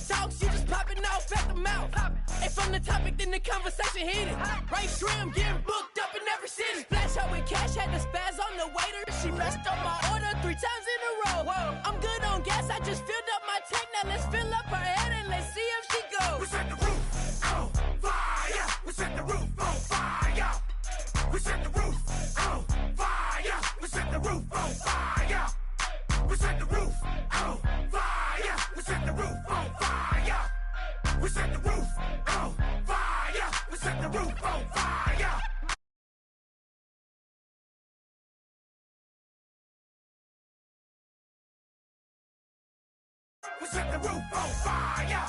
talk, she just popping off at the mouth. And from the topic, then the conversation heated. Right shrimp, getting booked up in every city. Splash her with cash, had the spaz on the waiter. She messed up my order 3 times in a row. Whoa, I'm good on gas, I just filled up my tank. Now let's fill up her head and let's see if she goes. We set the roof on fire. We set the roof on fire. We set the roof on fire. We set the roof on fire. We set the roof on fire. We set the roof on fire. We set the roof on fire. We set the roof on fire. We set the roof on fire.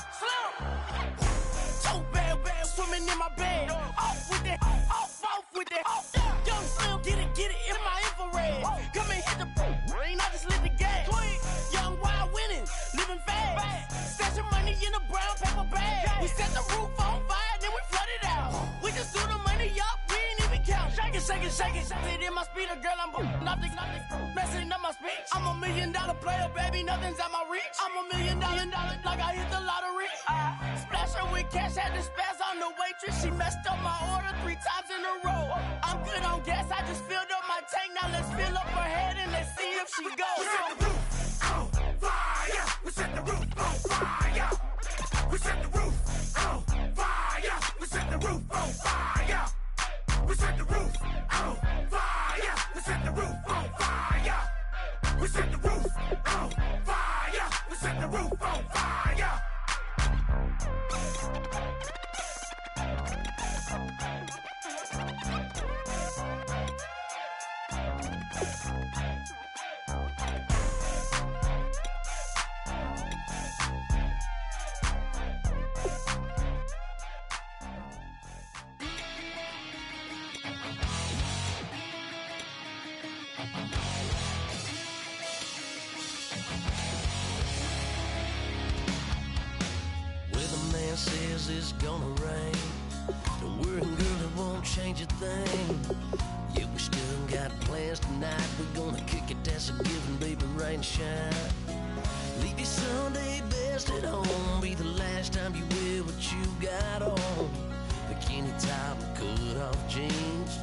So bad, swimming in my bed. Off with it, off with it. Young Slim, get it in my infrared. Come and hit the rain, I just lit the gas. Young wild winning, living fast. Stashing money in a brown paper bag. We set the roof on fire, then we flood it out. We just threw the money up, we ain't even count. Shake it, shake it, shake it. Shake it in my speeder, girl, I'm nothing, messing up my speech. I'm $1 million player, baby, nothing's out my reach. I'm $1 million, like I hit the lottery. Splash her with cash, had the spaz on the waitress. She messed up my order 3 times in a row. I'm good on gas, I just filled up my tank. Now let's fill up her head and let's see if she goes. We set the roof on fire. We set the roof on fire. We set the roof on fire. We set the roof on fire. We set the roof on fire. We set the roof on fire. We set the roof on fire. We set the roof on fire. Says it's gonna rain. Don't worry, girl, it won't change a thing. Yeah, we still got plans tonight. We're gonna kick it, that's a given, baby, rain and shine. Leave your Sunday best at home. Be the last time you wear what you got on. Bikini top and cut off jeans.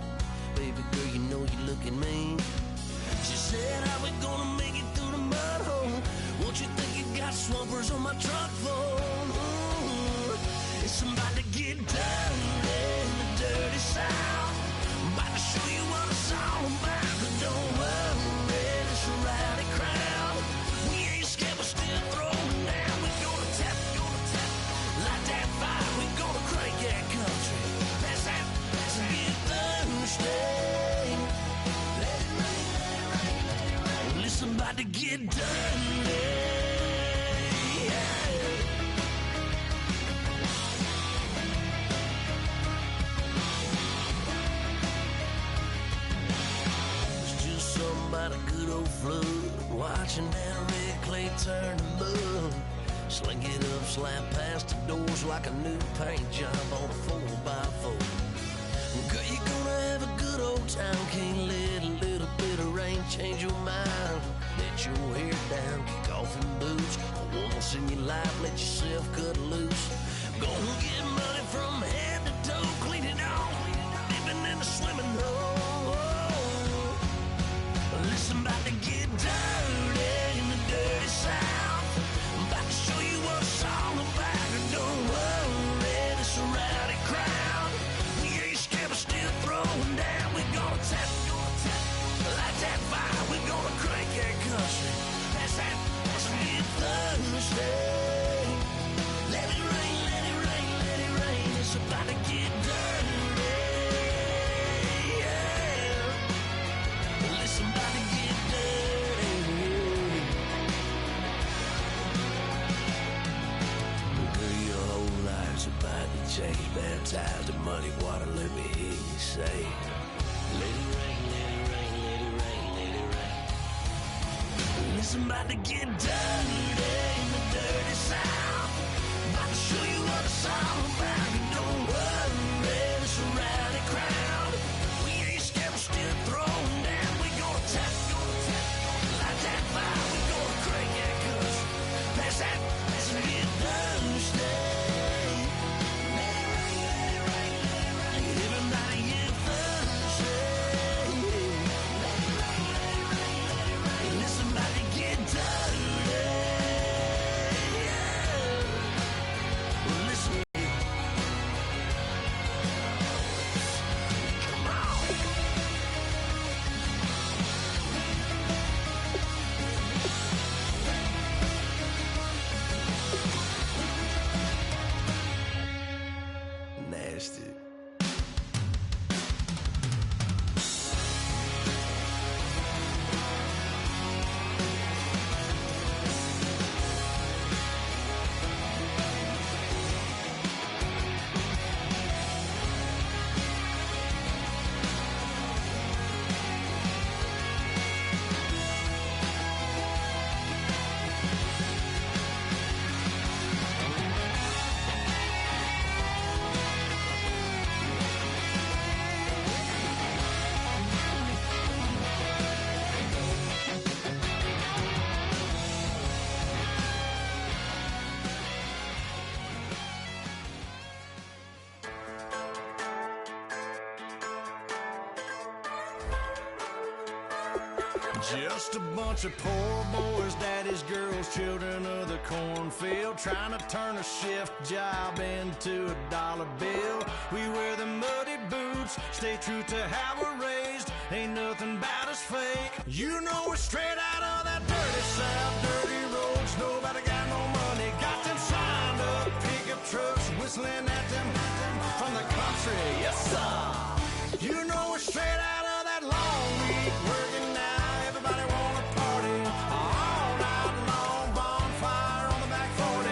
Baby girl, you know you're looking mean. She said, how we gonna make it through the mud hole? Won't you think you got swampers on my truck floor? It's about to get dirty in the dirty South. I'm about to show you what it's all about. But don't worry, it's a rowdy crowd. We ain't scared, we're still throwing down. We're gonna tap, light that fire. We're gonna crank that country. Pass that, get thirsty. Let it rain, let it rain, let it rain. Well, it's about to get dirty. About a good old flood, watching that red clay turn to mud. Sling it up, slap past the doors like a new paint job on a 4x4. Girl, you're gonna have a good old time. Can't let a little bit of rain change your mind. Let your hair down, kick off in boots. Once in your life, let yourself cut loose. Gonna get money from head to toe, clean it off, living in a swimming hole. Listen, about to get dirty in the dirty South. I'm about to show you what it's all about. And don't worry, it's a rowdy crowd. We ain't scared, we're still throwing down. We're gonna tap, light that fire. We're gonna crank that country. That's that, let's get thirsty. Let it rain, let it rain, let it rain. It's about to get dirty. Listen, about to get dirty. Girl, your whole life's about to change. Baptized in muddy water, let me hear you say, let it rain, let it rain, let it rain, let it rain. Listen, about to get dirty in the dirty South. About to show you what it's all about. And don't worry, it's a rowdy crowd. We ain't scared, we're still throwing down. We gonna tap, light that fire. We gonna crank that country. Pass that, get done. Just a bunch of poor boys, daddy's girls, children of the cornfield, trying to turn a shift job into a dollar bill. We wear the muddy boots, stay true to how we're raised. Ain't nothing about us fake. You know we're straight out of that dirty South, dirty roads. Nobody got no money, got them signed up pickup trucks, whistling at them from the country. Yes, sir. You know we're straight out of that long week working now. Everybody wanna party all night long, bonfire on the back 40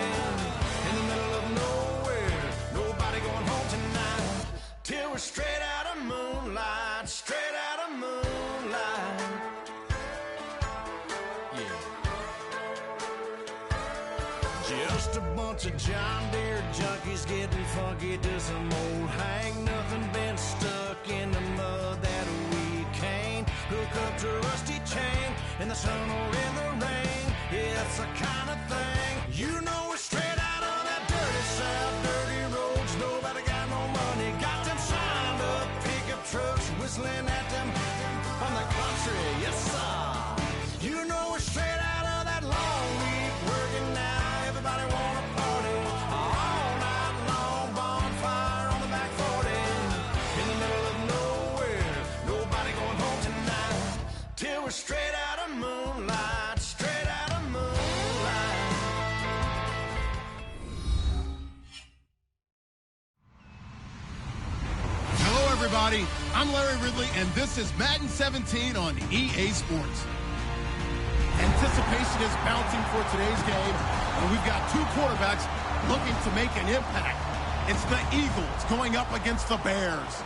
in the middle of nowhere. Nobody going home tonight till we're straight out of moonlight, straight out of moonlight. Yeah. Just a bunch of John Deere junkies getting funky to some old hang. Nothing been stuck in the mud that we can't hook up to a rusty chain in the sun or in the rain. Yeah, it's the kind of thing. You know we're straight out of that dirty South, dirty roads. Nobody got no money, got them signed up pickup trucks, whistling at them from the country. Yes, sir. You know we're straight out of that long week working now. Everybody wanna party all night long, bonfire on the back 40 in the middle of nowhere. Nobody going home tonight till we're straight out of moonlight, straight out of moonlight. Hello, everybody. I'm Larry Ridley, and this is Madden 17 on EA Sports. Anticipation is mounting for today's game, and we've got two quarterbacks looking to make an impact. It's the Eagles going up against the Bears.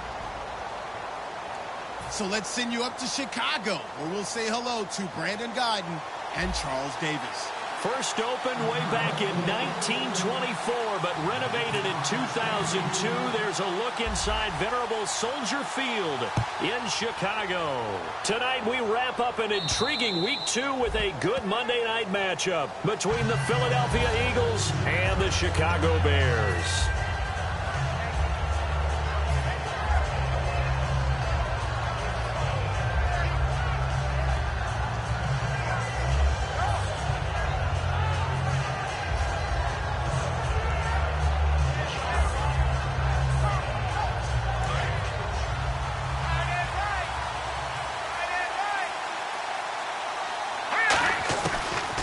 So let's send you up to Chicago, where we'll say hello to Brandon Guyton and Charles Davis. First opened way back in 1924, but renovated in 2002. There's a look inside venerable Soldier Field in Chicago. Tonight we wrap up an intriguing Week 2 with a good Monday night matchup between the Philadelphia Eagles and the Chicago Bears.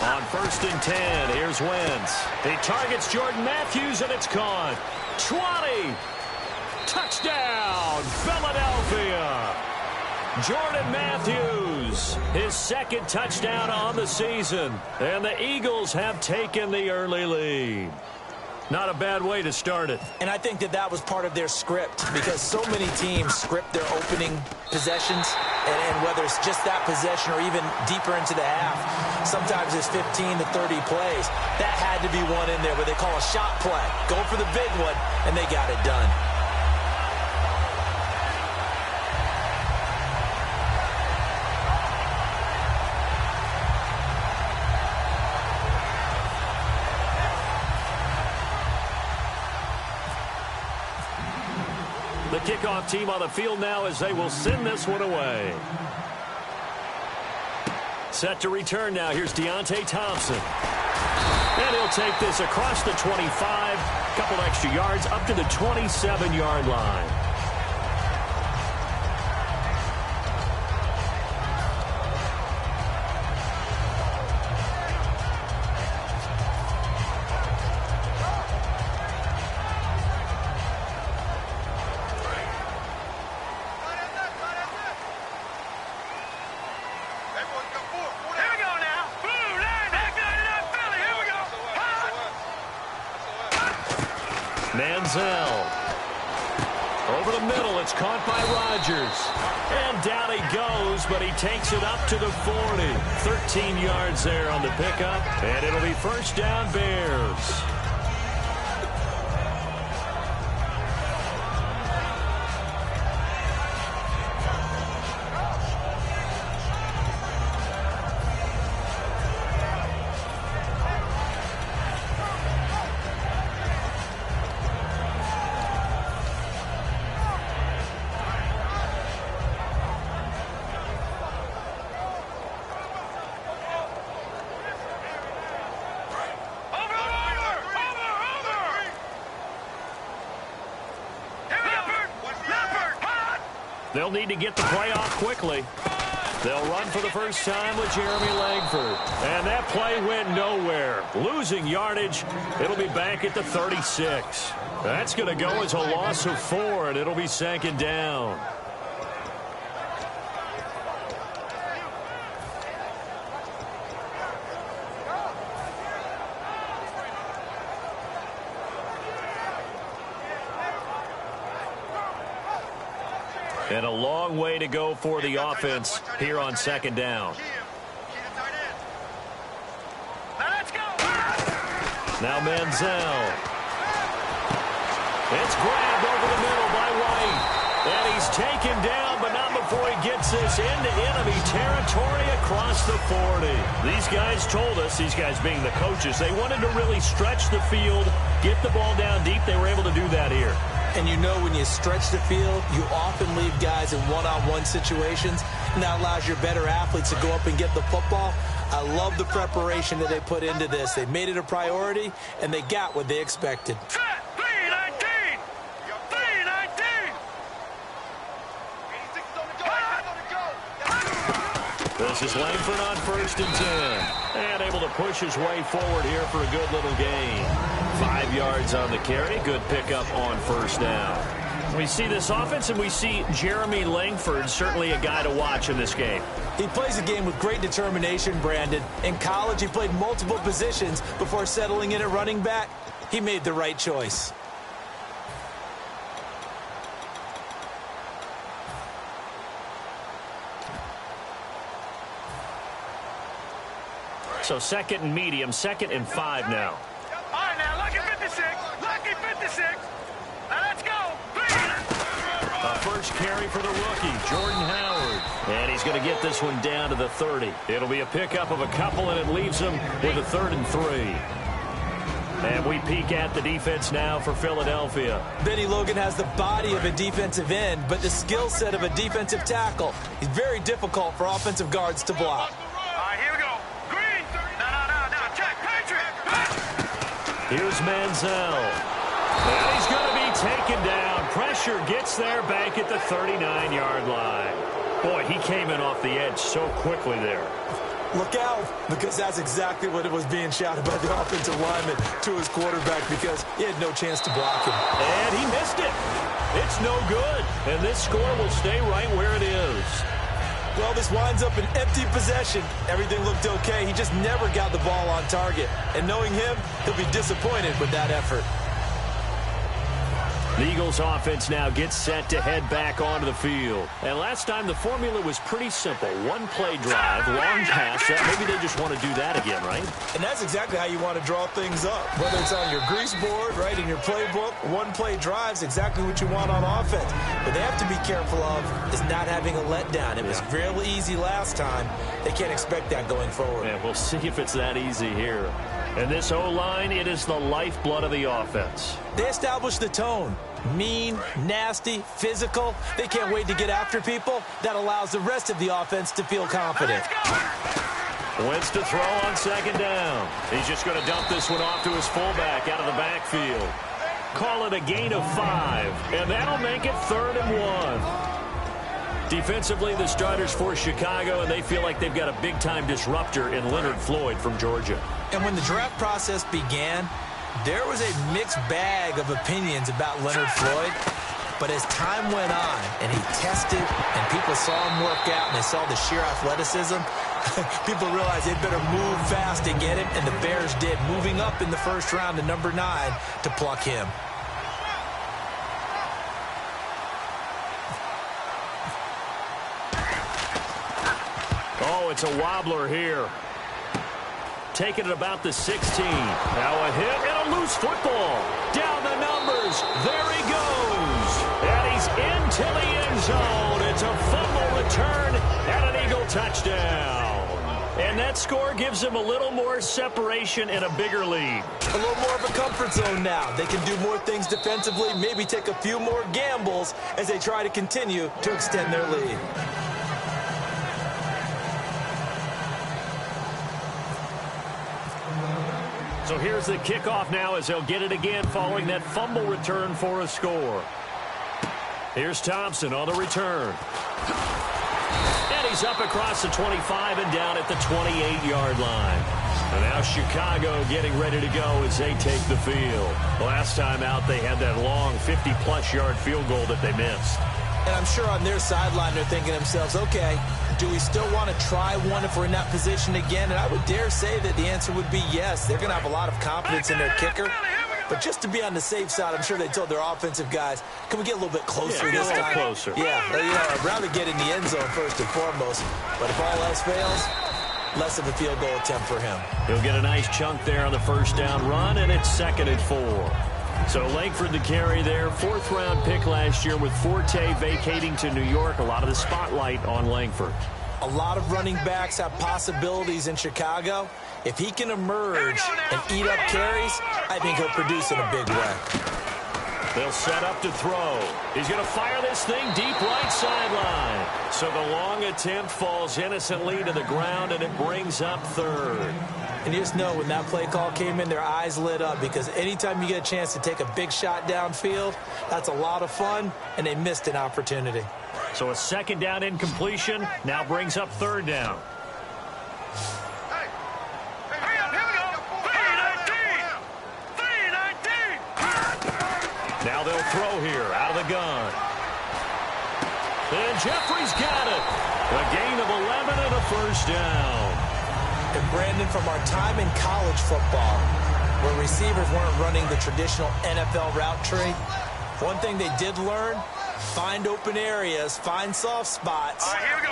On 1st and 10, here's Wentz. He targets Jordan Matthews, and it's caught. 20. Touchdown, Philadelphia. Jordan Matthews, his second touchdown on the season. And the Eagles have taken the early lead. Not a bad way to start it. And I think that was part of their script, because so many teams script their opening possessions, and whether it's just that possession or even deeper into the half, sometimes it's 15 to 30 plays. That had to be one in there where they call a shot play. Go for the big one, and they got it done. The kickoff team on the field now as they will send this one away. Set to return now. Here's Deontay Thompson. And he'll take this across the 25. Couple extra yards up to the 27-yard line. Manziel. Over the middle, it's caught by Rodgers. And down he goes, but he takes it up to the 40. 13 yards there on the pickup, and it'll be first down Bears. They'll need to get the play off quickly. They'll run for the first time with Jeremy Langford. And that play went nowhere. Losing yardage. It'll be back at the 36. That's going to go as a loss of 4, and it'll be 2nd down. And a long way to go for the offense here on 2nd down. Now Manziel. It's grabbed over the middle by White. And he's taken down, but not before he gets this into enemy territory across the 40. These guys told us, these guys being the coaches, they wanted to really stretch the field, get the ball down deep. They were able to do that here. And you know when you stretch the field, you often leave guys in one-on-one situations, and that allows your better athletes to go up and get the football. I love the preparation that they put into this. They made it a priority, and they got what they expected. This is Langford on 1st and 10. And able to push his way forward here for a good little gain. 5 yards on the carry. Good pickup on 1st down. We see this offense, and we see Jeremy Langford, certainly a guy to watch in this game. He plays a game with great determination, Brandon. In college, he played multiple positions before settling in at running back. He made the right choice. So 2nd and medium, 2nd and 5 now. All right, now, lucky 56. Lucky 56. Now, let's go. A first carry for the rookie, Jordan Howard. And he's going to get this one down to the 30. It'll be a pickup of a couple, and it leaves him with a 3rd and 3. And we peek at the defense now for Philadelphia. Benny Logan has the body of a defensive end, but the skill set of a defensive tackle. He's very difficult for offensive guards to block. All right, here we go. Here's Manziel. And he's going to be taken down. Pressure gets there back at the 39-yard line. Boy, he came in off the edge so quickly there. Look out, because that's exactly what it was being shouted by the offensive lineman to his quarterback, because he had no chance to block him. And he missed it. It's no good. And this score will stay right where it is. Well, this winds up an empty possession. Everything looked okay. He just never got the ball on target. And knowing him, he'll be disappointed with that effort. The Eagles offense now gets set to head back onto the field. And last time the formula was pretty simple. One play drive, long pass. Maybe they just want to do that again, right? And that's exactly how you want to draw things up. Whether it's on your grease board, right, in your playbook, one play drive's exactly what you want on offense. What they have to be careful of is not having a letdown. It was real easy last time. They can't expect that going forward. Yeah, we'll see if it's that easy here. And this O-line, it is the lifeblood of the offense. They establish the tone. Mean, nasty, physical. They can't wait to get after people. That allows the rest of the offense to feel confident. Wentz to throw on 2nd down. He's just going to dump this one off to his fullback out of the backfield. Call it a gain of 5, and that'll make it 3rd and 1. Defensively, the starters for Chicago, and they feel like they've got a big-time disruptor in Leonard Floyd from Georgia. And when the draft process began, there was a mixed bag of opinions about Leonard Floyd. But as time went on and he tested and people saw him work out and they saw the sheer athleticism, people realized they'd better move fast to get him, and the Bears did, moving up in the 1st round to number 9 to pluck him. Oh, it's a wobbler here. Taking it about the 16. Now a hit and a loose football. Down the numbers. There he goes. And he's into the end zone. It's a fumble return and an Eagle touchdown. And that score gives him a little more separation and a bigger lead. A little more of a comfort zone now. They can do more things defensively, maybe take a few more gambles as they try to continue to extend their lead. So here's the kickoff now as they'll get it again following that fumble return for a score. Here's Thompson on the return. And he's up across the 25 and down at the 28-yard line. And now Chicago getting ready to go as they take the field. Last time out, they had that long 50-plus yard field goal that they missed. And I'm sure on their sideline they're thinking to themselves, okay, do we still want to try one if we're in that position again? And I would dare say that the answer would be yes. They're going to have a lot of confidence in their kicker. But just to be on the safe side, I'm sure they told their offensive guys, can we get a little bit closer this time? Closer. Yeah, I'd rather get in the end zone first and foremost. But if all else fails, less of a field goal attempt for him. He'll get a nice chunk there on the first down run, and it's 2nd and 4. So Langford the carry there, 4th-round pick last year with Forte vacating to New York. A lot of the spotlight on Langford. A lot of running backs have possibilities in Chicago. If he can emerge and eat up carries, I think he'll produce in a big way. They'll set up to throw. He's going to fire this thing deep right sideline. So the long attempt falls innocently to the ground, and it brings up 3rd. And you just know when that play call came in, their eyes lit up, because anytime you get a chance to take a big shot downfield, that's a lot of fun, and they missed an opportunity. So a 2nd down incompletion now brings up 3rd down. Now they'll throw here out of the gun. And Jeffrey's got it. A gain of 11 and a 1st down. And Brandon, from our time in college football, where receivers weren't running the traditional NFL route tree, one thing they did learn, find open areas, find soft spots,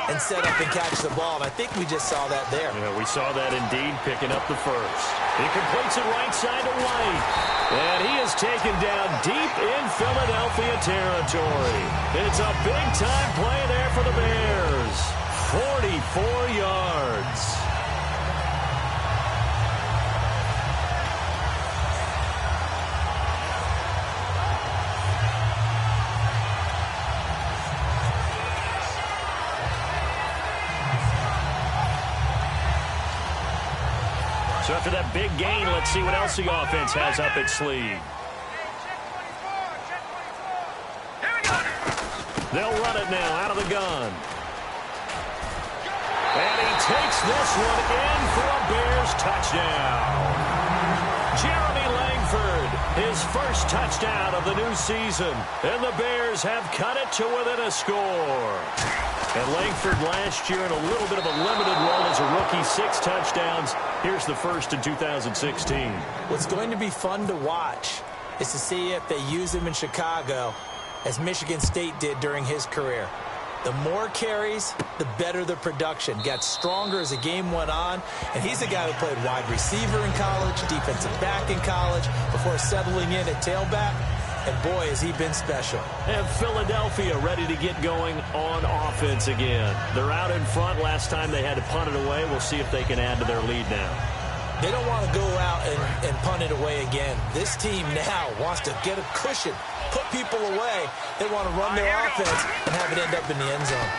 and set up and catch the ball. And I think we just saw that there. Yeah, we saw that indeed, picking up the 1st. He completes it right side to White. And he is taken down deep in Philadelphia territory. It's a big-time play there for the Bears. 44 yards. So after that big gain, let's see what else the offense has up its sleeve. They'll run it now out of the gun. And he takes this one in for a Bears touchdown. Jeremy Langford, his first touchdown of the new season. And the Bears have cut it to within a score. And Langford last year in a little bit of a limited role as a rookie, 6 touchdowns. Here's the first in 2016. What's going to be fun to watch is to see if they use him in Chicago as Michigan State did during his career. The more carries, the better the production. Got stronger as the game went on. And he's a guy who played wide receiver in college, defensive back in college, before settling in at tailback. And boy, has he been special. And Philadelphia ready to get going on offense again. They're out in front. Last time they had to punt it away. We'll see if they can add to their lead now. They don't want to go out and punt it away again. This team now wants to get a cushion, put people away. They want to run their offense and have it end up in the end zone.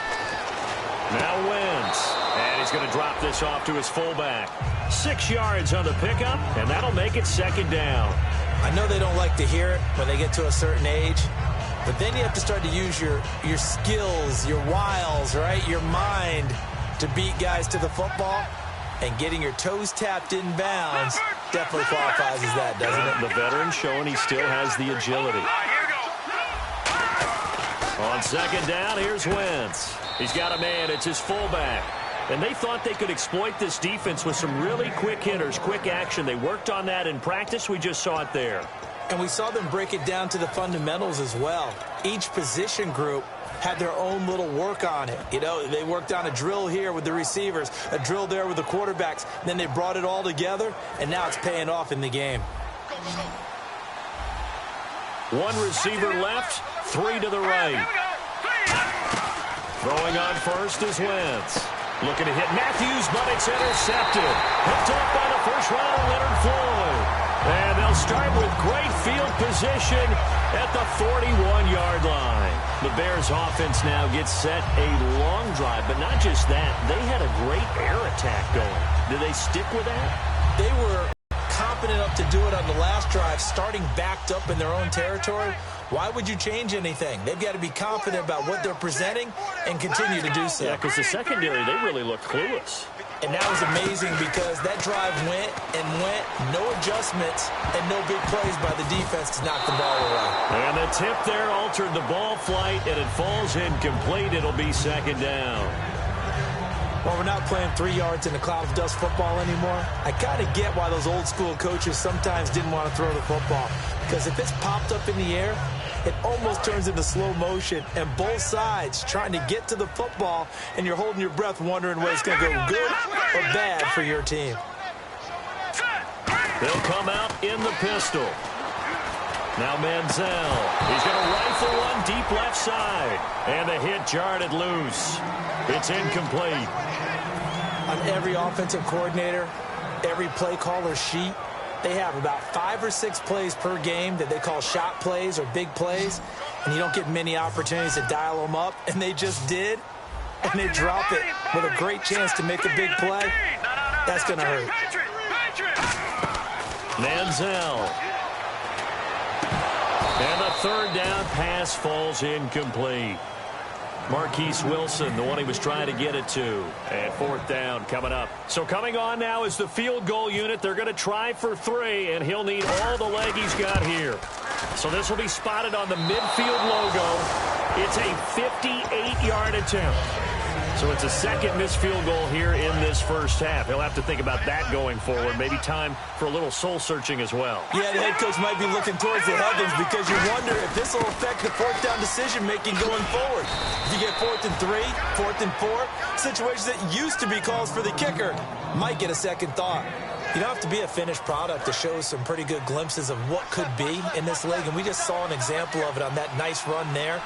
Now Wentz. And he's going to drop this off to his fullback. 6 yards on the pickup, and that'll make it 2nd down. I know they don't like to hear it when they get to a certain age, but then you have to start to use your skills, your wiles, right, your mind to beat guys to the football. And getting your toes tapped in bounds definitely qualifies as that, doesn't it? The veteran showing he still has the agility. On 2nd down, here's Wentz. He's got a man. It's his fullback. And they thought they could exploit this defense with some really quick hitters, quick action. They worked on that in practice. We just saw it there. And we saw them break it down to the fundamentals as well. Each position group had their own little work on it. You know, they worked on a drill here with the receivers, a drill there with the quarterbacks. Then they brought it all together, and now it's paying off in the game. 1 receiver left, 3 to the right. Throwing on first is Wentz. Looking to hit Matthews, but it's intercepted. Picked off by the first-rounder, Leonard Floyd. And they'll start with great field position at the 41-yard line. The Bears offense now gets set a long drive, but not just that. They had a great air attack going. Do they stick with that? They were confident enough to do it on the last drive, starting backed up in their own territory, why would you change anything? They've got to be confident about what they're presenting and continue to do so. Yeah, because the secondary, they really look clueless. And that was amazing because that drive went and went, no adjustments, and no big plays by the defense to knock the ball away. And the tip there altered the ball flight, and it falls incomplete. It'll be second down. Well, we're not playing 3 yards in a cloud of dust football anymore. I kind of get why those old school coaches sometimes didn't want to throw the football. Because if it's popped up in the air, it almost turns into slow motion, and both sides trying to get to the football, and you're holding your breath wondering whether it's going to go good or bad for your team. They'll come out in the pistol. Now Manziel. He's going to rifle one deep left side, and the hit jarred it loose. It's incomplete. On every offensive coordinator, every play caller sheet, they have about 5 or 6 plays per game that they call shot plays or big plays, and you don't get many opportunities to dial them up, and they just did, and they drop it with a great chance to make a big play. That's going to hurt. Manziel. And the third down pass falls incomplete. Marquise Wilson, the one he was trying to get it to. And fourth down coming up. So coming on now is the field goal unit. They're going to try for 3, and he'll need all the leg he's got here. So this will be spotted on the midfield logo. It's a 58-yard attempt. So it's a second missed field goal here in this first half. He'll have to think about that going forward. Maybe time for a little soul-searching as well. Yeah, the head coach might be looking towards the heavens because you wonder if this will affect the fourth down decision-making going forward. If you get 4th and 3, 4th and 4, situations that used to be calls for the kicker might get a second thought. You don't have to be a finished product to show some pretty good glimpses of what could be in this league, and we just saw an example of it on that nice run there.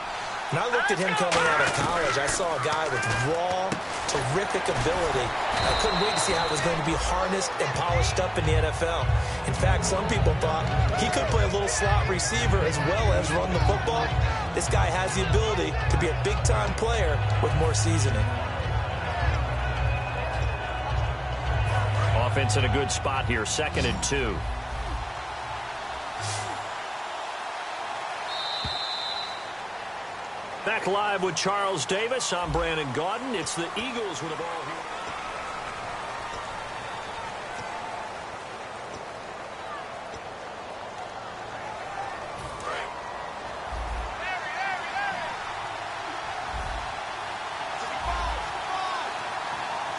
When I looked at him coming out of college, I saw a guy with raw, terrific ability. I couldn't wait to see how it was going to be harnessed and polished up in the NFL. In fact, some people thought he could play a little slot receiver as well as run the football. This guy has the ability to be a big-time player with more seasoning. Offense in a good spot here, 2nd and 2. Back live with Charles Davis. I'm Brandon Gaudin. It's the Eagles with the ball here.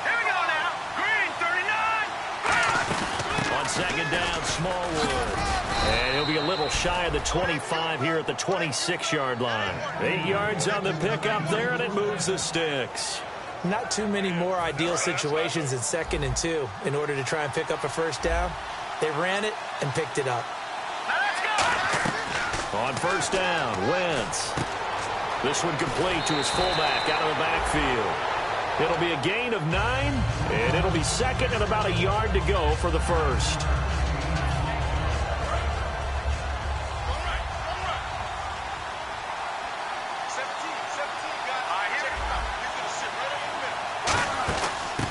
Here we go now. Green, 39. On second down, Smallwood. And he'll be a little shy of the 25 here at the 26-yard line. 8 yards on the pickup there, and it moves the sticks. Not too many more ideal situations in 2nd and 2 in order to try and pick up a first down. They ran it and picked it up. Now let's go. On first down, Wentz. This one complete to his fullback out of the backfield. It'll be a gain of 9, and it'll be 2nd and about a yard to go for the first.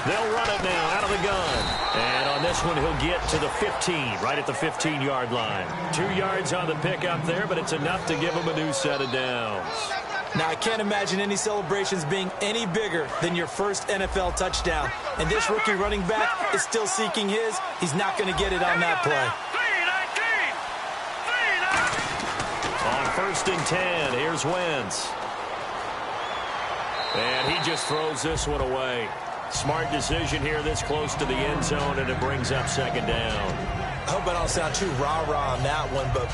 They'll run it now out of the gun. And on this one, he'll get to the 15, right at the 15-yard line. 2 yards on the pickup there, but it's enough to give him a new set of downs. Now, I can't imagine any celebrations being any bigger than your first NFL touchdown. And this rookie running back is still seeking his. He's not going to get it on that play. On 1st and 10, here's Wentz. And he just throws this one away. Smart decision here this close to the end zone, and it brings up 2nd down. I hope I don't sound too rah-rah on that one, but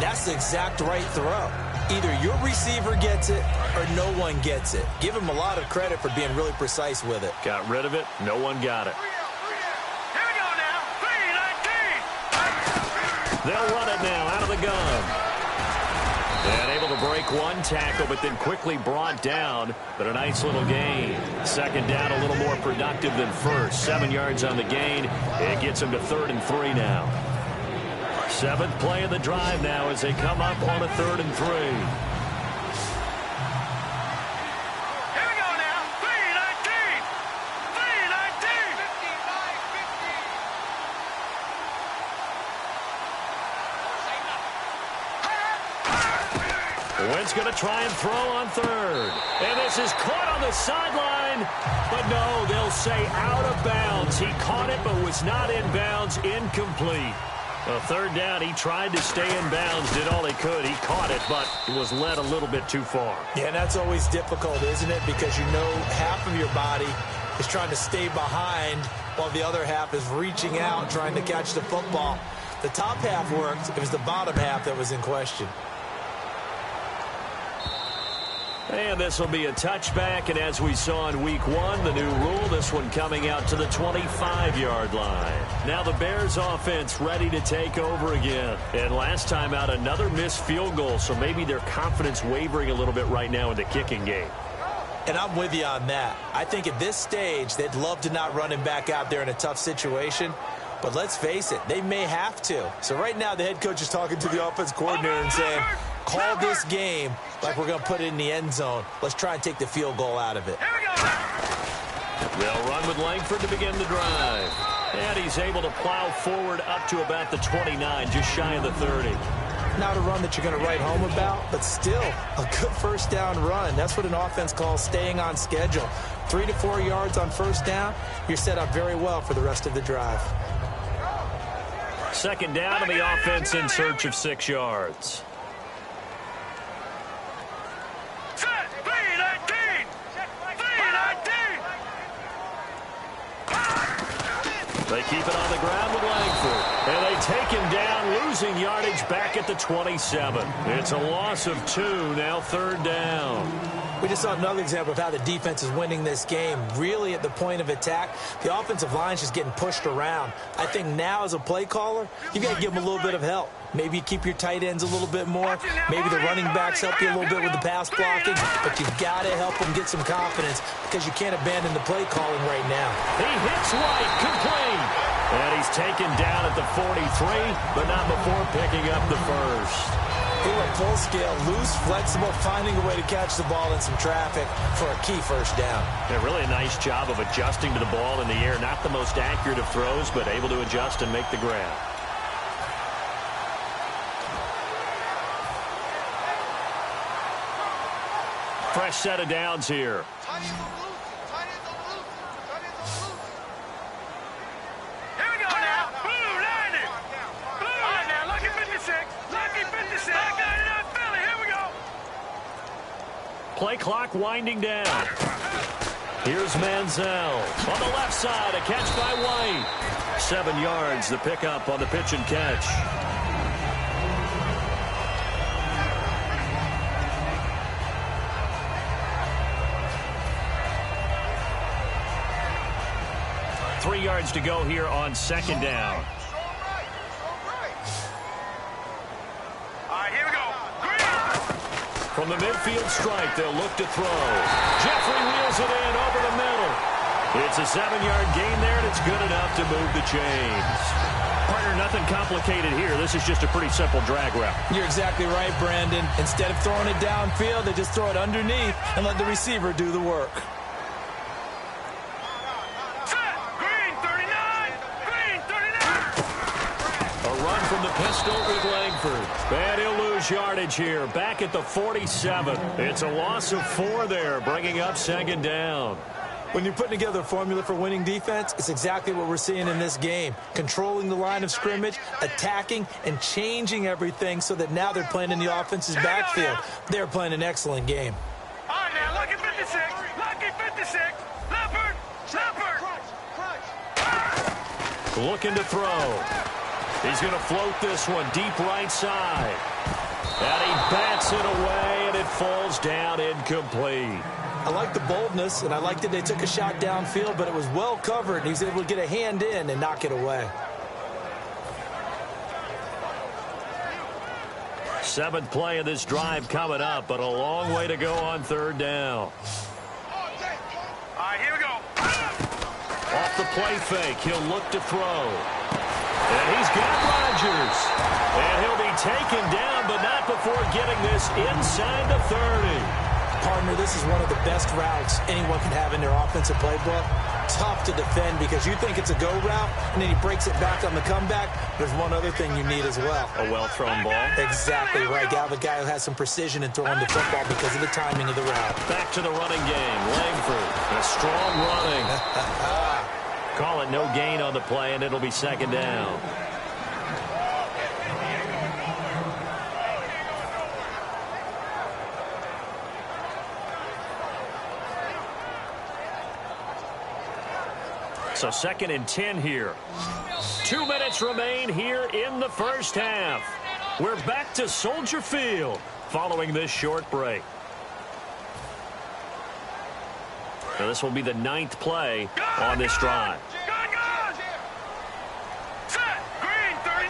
that's the exact right throw. Either your receiver gets it or no one gets it. Give him a lot of credit for being really precise with it. Got rid of it. No one got it. Here we go now. 3-19. They'll run it now out of the gun. And able to break one tackle, but then quickly brought down. But a nice little gain. 2nd down, a little more productive than first. 7 yards on the gain. It gets him to 3rd and 3 now. 7th play of the drive now as they come up on a 3rd and 3. Here we go now. 3-19. 3-19. Wynn's going to try and throw on third. And this is caught on the sideline. But no, they'll say out of bounds. He caught it but was not in bounds. Incomplete. A third down, he tried to stay in bounds, did all he could. He caught it, but was led a little bit too far. Yeah, and that's always difficult, isn't it? Because you know half of your body is trying to stay behind while the other half is reaching out, trying to catch the football. The top half worked. It was the bottom half that was in question. And this will be a touchback, and as we saw in week 1, the new rule, this one coming out to the 25-yard line. Now the Bears offense ready to take over again. And last time out, another missed field goal, so maybe their confidence wavering a little bit right now in the kicking game. And I'm with you on that. I think at this stage, they'd love to not run him back out there in a tough situation. But let's face it, they may have to. So right now, the head coach is talking to the offense coordinator and saying, call this game like we're going to put it in the end zone. Let's try and take the field goal out of it. They'll run with Langford to begin the drive. And he's able to plow forward up to about the 29, just shy of the 30. Not a run that you're going to write home about, but still a good first down run. That's what an offense calls staying on schedule. 3 to 4 yards on first down, you're set up very well for the rest of the drive. Second down, and the offense in search of 6 yards. They keep it on the ground with Langford. And they take him down, losing yardage back at the 27. It's a loss of 2, now third down. We just saw another example of how the defense is winning this game. Really at the point of attack, the offensive line's just getting pushed around. I think now as a play caller, you got to give them a little bit of help. Maybe you keep your tight ends a little bit more. Maybe the running backs help you a little bit with the pass blocking. But you've got to help them get some confidence because you can't abandon the play calling right now. He hits White, complete. And he's taken down at the 43, but not before picking up the first. They were full scale, loose, flexible, finding a way to catch the ball in some traffic for a key first down. Yeah, really a nice job of adjusting to the ball in the air. Not the most accurate of throws, but able to adjust and make the grab. Fresh set of downs here. Play clock winding down. Here's Manziel on the left side. A catch by White. 7 yards, the pickup on the pitch and catch. Three yards to go here on second down. From the midfield stripe, they'll look to throw. Jeffrey wheels it in over the middle. It's a 7-yard gain there, and it's good enough to move the chains. Partner, nothing complicated here. This is just a pretty simple drag route. You're exactly right, Brandon. Instead of throwing it downfield, they just throw it underneath and let the receiver do the work. From the pistol with Langford. And he'll lose yardage here. Back at the 47. It's a loss of 4 there, bringing up second down. When you're putting together a formula for winning defense, it's exactly what we're seeing in this game. Controlling the line of scrimmage, attacking, and changing everything so that now they're playing in the offense's backfield. They're playing an excellent game. All right, now, lucky 56. Lucky 56. Leopard. Looking to throw. He's going to float this one deep right side. And he bats it away, and it falls down incomplete. I like the boldness, and I like that they took a shot downfield, but it was well covered, and he was able to get a hand in and knock it away. 7th play of this drive coming up, but a long way to go on third down. All right, here we go. Off the play fake, he'll look to throw. And he's got Rodgers. And he'll be taken down, but not before getting this inside the 30. Partner, this is one of the best routes anyone can have in their offensive playbook. Tough to defend because you think it's a go route, and then he breaks it back on the comeback. There's one other thing you need as well. A well-thrown ball? Exactly right. Gal, the guy who has some precision in throwing the football because of the timing of the route. Back to the running game. Langford, a strong running. Call it no gain on the play, and it'll be second down. So 2nd and 10 here. 2 minutes remain here in the first half. We're back to Soldier Field following this short break. Now this will be the 9th play on this drive. Set. Green, 39.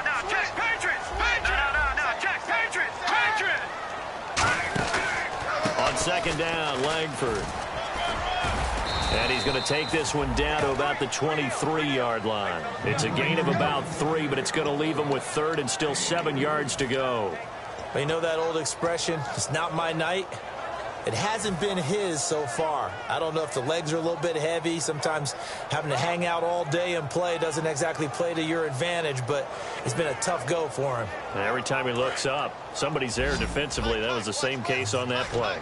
No. Check. Patriots. Check. Patriots. On 2nd down, Langford. And he's going to take this one down to about the 23-yard line. It's a gain of about 3, but it's going to leave him with 3rd and still 7 yards to go. You know that old expression, it's not my night? It hasn't been his so far. I don't know if the legs are a little bit heavy. Sometimes having to hang out all day and play doesn't exactly play to your advantage, but it's been a tough go for him. And every time he looks up, somebody's there defensively. That was the same case on that play.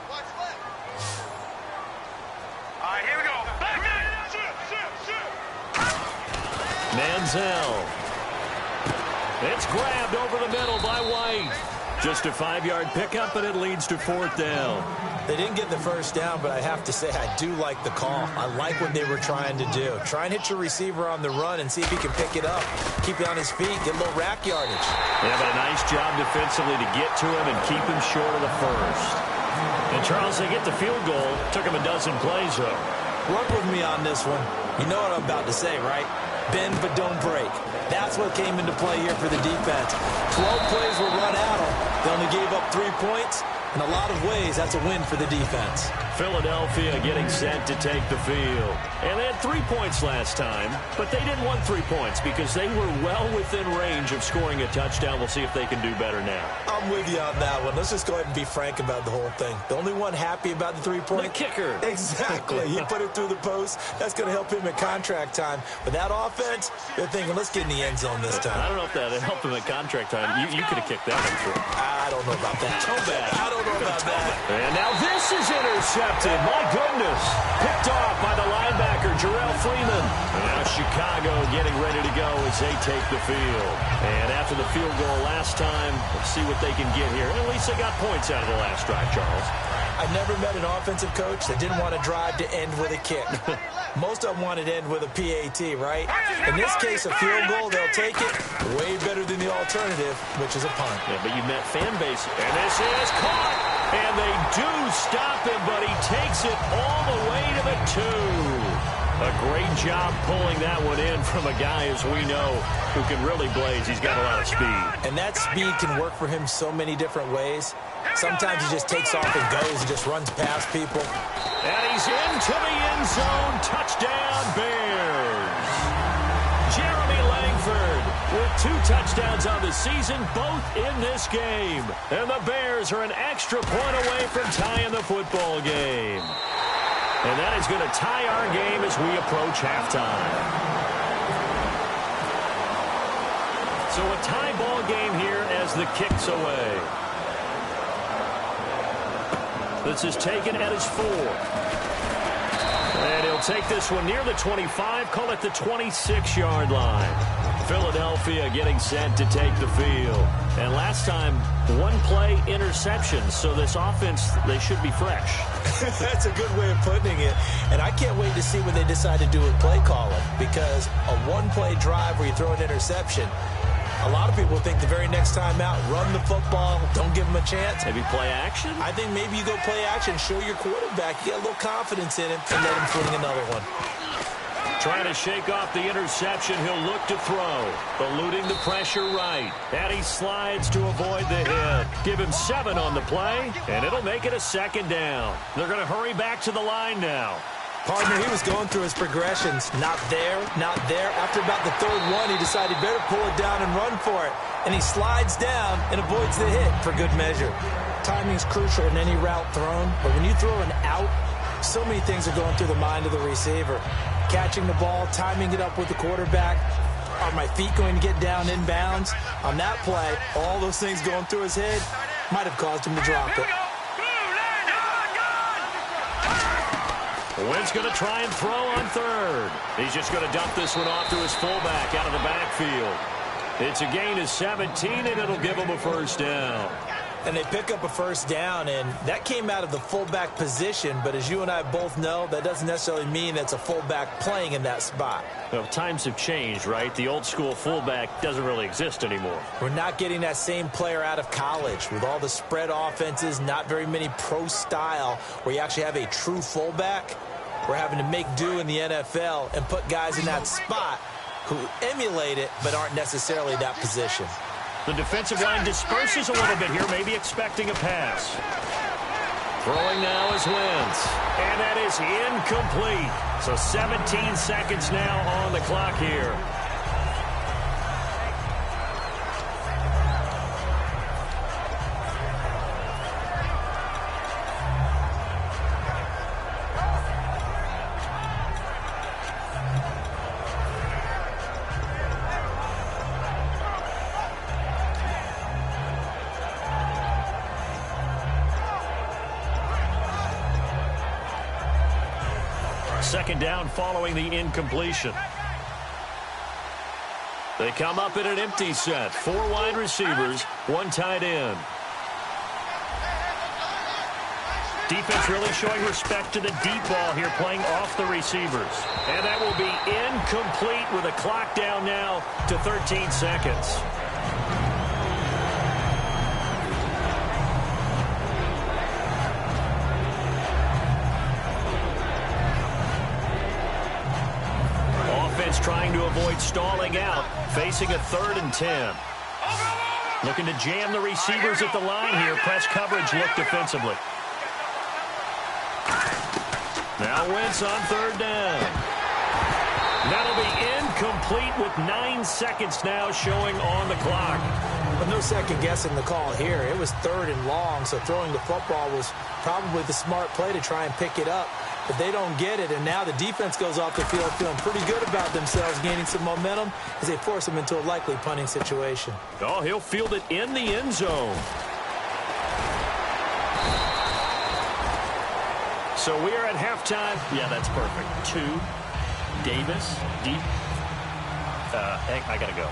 Manziel. It's grabbed over the middle by White. Just a 5-yard pickup, and it leads to 4th down. They didn't get the first down, but I have to say I do like the call. I like what they were trying to do. Try and hit your receiver on the run and see if he can pick it up. Keep it on his feet, get a little rack yardage. Yeah, but a nice job defensively to get to him and keep him short of the first. And Charles, they get the field goal. Took him a dozen plays, though. Work with me on this one. You know what I'm about to say, right? Bend but don't break. That's what came into play here for the defense. 12 plays were run at them. They only gave up 3 points. In a lot of ways, that's a win for the defense. Philadelphia getting set to take the field. And they had 3 points last time, but they didn't want 3 points because they were well within range of scoring a touchdown. We'll see if they can do better now. I'm with you on that one. Let's just go ahead and be frank about the whole thing. The only one happy about the 3-point? The kicker. Exactly. He put it through the post. That's going to help him at contract time. But that offense, they're thinking, let's get in the end zone this time. I don't know if that helped him at contract time. You could have kicked that one through. I don't know about that. Too bad. I don't know about that. And now this is intercepted. My goodness. Picked off by the linebacker, Jarrell Freeman. And now Chicago getting ready to go as they take the field. And after the field goal last time, let's see what they can get here. At least they got points out of the last drive, Charles. I've never met an offensive coach that didn't want to drive to end with a kick. Most of them want it to end with a PAT, right? In this case, a field goal, they'll take it. Way better than the alternative, which is a punt. Yeah, but you met fan base. And this is caught. And they do stop him, but he takes it all the way to the 2. A great job pulling that one in from a guy, as we know, who can really blaze. He's got a lot of speed. And that speed can work for him so many different ways. Sometimes he just takes off and goes and just runs past people. And he's into the end zone. Touchdown, Bears. Jeremy Langford with 2 touchdowns on the season, both in this game. And the Bears are an extra point away from tying the football game. And that is going to tie our game as we approach halftime. So a tie ball game here as the kick's away. This is taken at his 4. And he'll take this one near the 25, call it the 26-yard line. Philadelphia getting set to take the field. And last time, 1-play interception. So this offense, they should be fresh. That's a good way of putting it. And I can't wait to see what they decide to do with play calling. Because a 1-play drive where you throw an interception, a lot of people think the very next time out, run the football, don't give him a chance. Maybe play action? I think maybe you go play action, show your quarterback, you get a little confidence in him, and let him fling another one. Trying to shake off the interception. He'll look to throw. Eluding the pressure right. And he slides to avoid the hit. Give him 7 on the play, and it'll make it a 2nd down. They're going to hurry back to the line now. Partner, he was going through his progressions. Not there, not there. After about the 3rd one, he decided better pull it down and run for it. and he slides down and avoids the hit for good measure. Timing's crucial in any route thrown, but when you throw an out, so many things are going through the mind of the receiver. Catching the ball, timing it up with the quarterback. Are my feet going to get down inbounds? On that play, all those things going through his head might have caused him to drop it. Wynn's going to try and throw on third. He's just going to dump this one off to his fullback out of the backfield. It's a gain of 17, and it'll give him a first down. And they pick up a first down, and that came out of the fullback position. But as you and I both know, that doesn't necessarily mean it's a fullback playing in that spot. Well, times have changed, right? The old school fullback doesn't really exist anymore. We're not getting that same player out of college with all the spread offenses, not very many pro style where you actually have a true fullback. We're having to make do in the NFL and put guys in that spot who emulate it but aren't necessarily that position. The defensive line disperses a little bit here, maybe expecting a pass. Throwing now is Wentz. And that is incomplete. So 17 seconds now on the clock here. Second down following the incompletion. They come up in an empty set. 4 wide receivers, 1 tight end. Defense really showing respect to the deep ball here, playing off the receivers. And that will be incomplete with a clock down now to 13 seconds. Trying to avoid stalling out, facing a 3rd and 10. Looking to jam the receivers at the line here. Press coverage look defensively. Now Wentz on 3rd down. That'll be incomplete with 9 seconds now showing on the clock. But no second guessing the call here. It was 3rd and long, so throwing the football was probably the smart play to try and pick it up. But they don't get it, and now the defense goes off the field feeling pretty good about themselves, gaining some momentum as they force them into a likely punting situation. Oh, he'll field it in the end zone. So we are at halftime. Yeah, that's perfect. 2, Davis, deep. I got to go.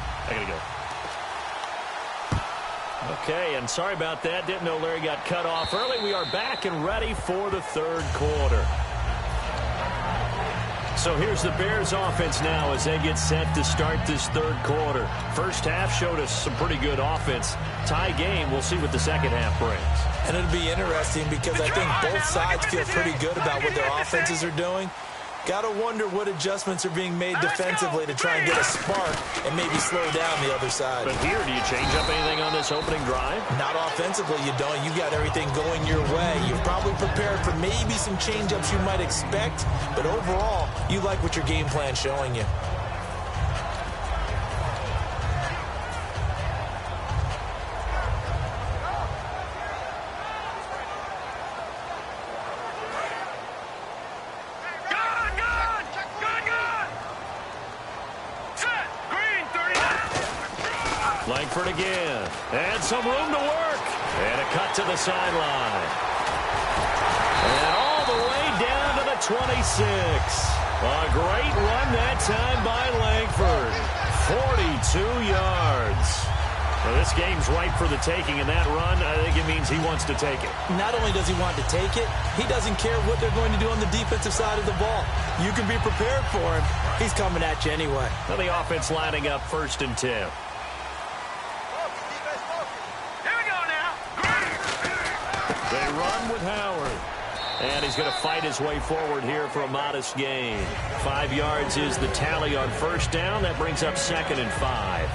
Okay, and sorry about that. Didn't know Larry got cut off early. We are back and ready for the 3rd quarter. So here's the Bears offense now as they get set to start this 3rd quarter. First half showed us some pretty good offense. Tie game, we'll see what the second half brings. And it'll be interesting because I think both sides feel pretty good about what their offenses are doing. Got to wonder what adjustments are being made defensively to try and get a spark and maybe slow down the other side. But here, do you change up anything on this opening drive? Not offensively, you don't. You got everything going your way. You're probably prepared for maybe some change-ups you might expect, but overall, you like what your game plan's showing you. Langford again. And some room to work. And a cut to the sideline. And all the way down to the 26. A great run that time by Langford. 42 yards. Well, this game's ripe for the taking, and that run, I think it means he wants to take it. Not only does he want to take it, he doesn't care what they're going to do on the defensive side of the ball. You can be prepared for him. He's coming at you anyway. Well, the offense lining up 1st and 10. They run with Howard. And he's going to fight his way forward here for a modest gain. 5 yards is the tally on 1st down. That brings up 2nd and 5.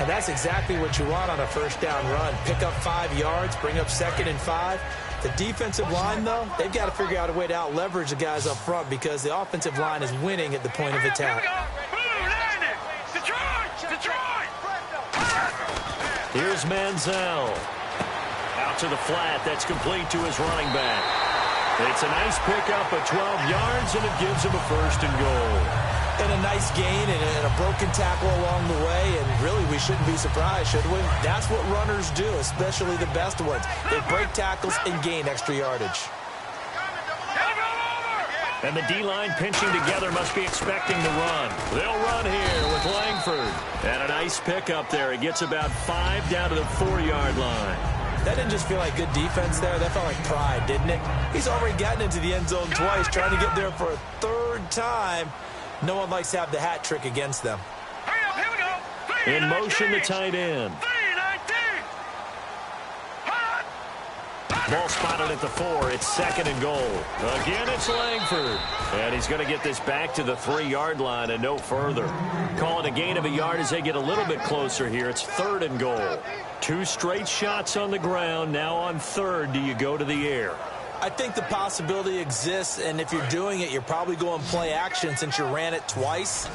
And that's exactly what you want on a 1st down run. Pick up 5 yards, bring up 2nd and 5. The defensive line, though, they've got to figure out a way to out-leverage the guys up front because the offensive line is winning at the point of attack. Here's Manziel. Out to the flat. That's complete to his running back. It's a nice pickup of 12 yards, and it gives him a 1st and goal. And a nice gain and a broken tackle along the way, and really we shouldn't be surprised, should we? That's what runners do, especially the best ones. They break tackles and gain extra yardage. And the D-line pinching together must be expecting the run. They'll run here with Langford. And a nice pickup there. It gets about 5 down to the 4-yard line. That didn't just feel like good defense there. That felt like pride, didn't it? He's already gotten into the end zone twice, trying to get there for a 3rd time. No one likes to have the hat trick against them. In motion, the tight end. Ball spotted at the 4. It's 2nd and goal. Again, it's Langford. And he's going to get this back to the 3-yard line and no further. Calling a gain of a yard as they get a little bit closer here. It's 3rd and goal. 2 straight shots on the ground. Now on 3rd, do you go to the air? I think the possibility exists, and if you're doing it, you're probably going play action since you ran it twice.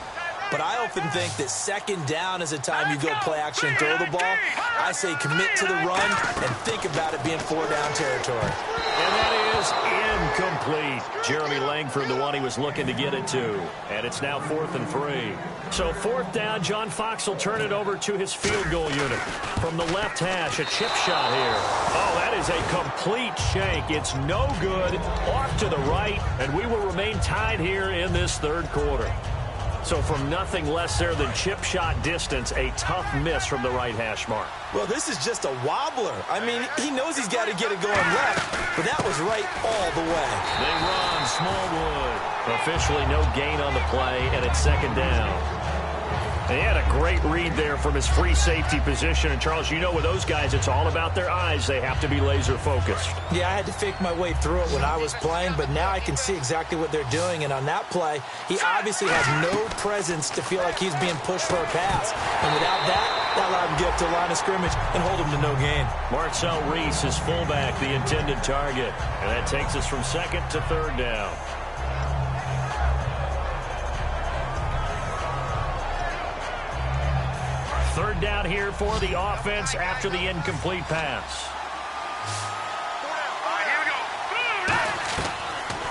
But I often think that 2nd down is a time you go play action and throw the ball. I say commit to the run and think about it being 4-down territory. And that is incomplete. Jeremy Langford, the one he was looking to get it to. And it's now 4th and 3. So 4th down, John Fox will turn it over to his field goal unit. From the left hash, a chip shot here. Oh, that is a complete shank. It's no good. Off to the right, and we will remain tied here in this 3rd quarter. So from nothing less there than chip shot distance, a tough miss from the right hash mark. Well, this is just a wobbler. I mean, he knows he's got to get it going left, but that was right all the way. They run, Smallwood. Officially no gain on the play, and it's 2nd down. He had a great read there from his free safety position. And, Charles, you know with those guys, it's all about their eyes. They have to be laser focused. Yeah, I had to fake my way through it when I was playing, but now I can see exactly what they're doing. And on that play, he obviously has no presence to feel like he's being pushed for a pass. And without that allowed him to get up to the line of scrimmage and hold him to no gain. Marcel Reese is fullback, the intended target. And that takes us from 2nd to 3rd down. Third down here for the offense after the incomplete pass.